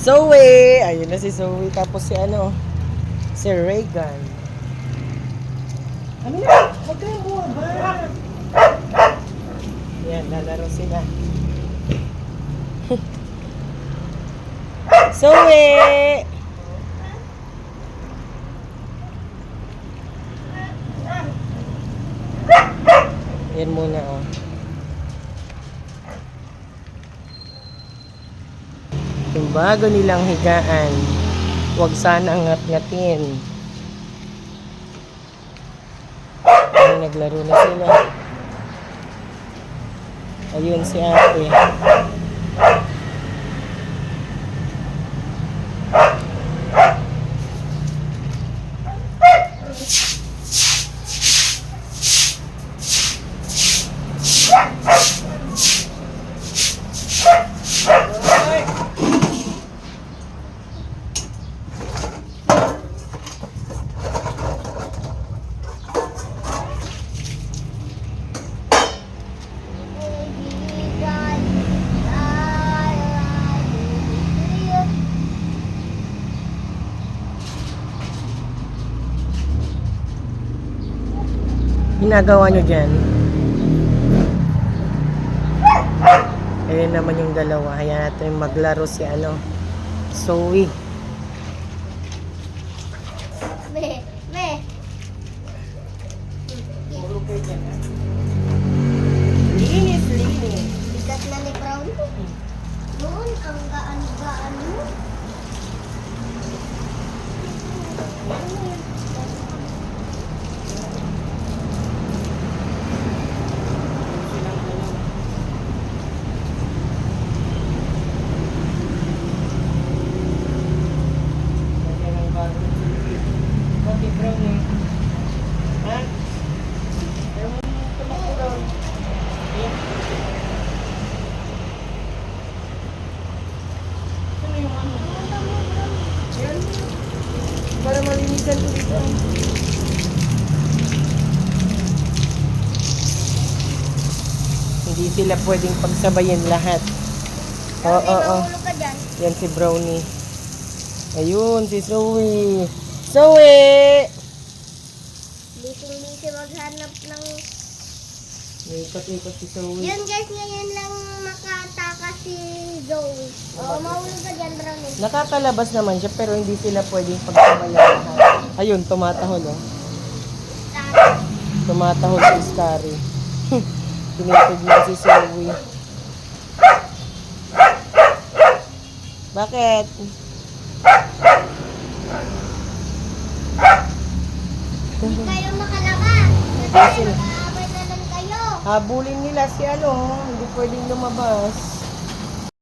Zoe! Ayun na si Zoe. Tapos si ano, si Reagan. Ano na? Huwag kayong buwaba. Yan, lalaro sila. Zoe! Yan muna, oh. Yung bago nilang higaan, huwag sana ngat-ngatin. Ay, naglaro na sila. Ayun si ate. Ginagawa nyo dyan? Ayun naman yung dalawa. Hayaan natin maglaro si ano, Zoe. Me. Puro kayo dyan, ha? Linis. Bigat na ni Brown. Doon, ang gaan-gaan mo. Bakit brown eh? Ha? Ayaw mo tumakbo daw. Ano yung ano? Yan. Para malinisan ko dito. Hindi sila pwedeng pagsabayin lahat. Oo. Mahulog ka dyan. Yan si Brownie. Ayun, si Zoe. Zoe! Busy maghanap ng... Ikot-ikot si Zoe. Yun guys, ngayon lang makataka si Zoe. Oo, mahulog ka dyan, Brownie. Nakakalabas naman siya pero hindi sila pwedeng pagsabayan lahat. Ayun, tumatahol oh. Tumatahol si Starry. Tinitignan si Zoe. Bakit? Hindi kayo makalabas. Kasi mag-aabay na lang kayo. Habulin nila si ano, hindi pwedeng lumabas.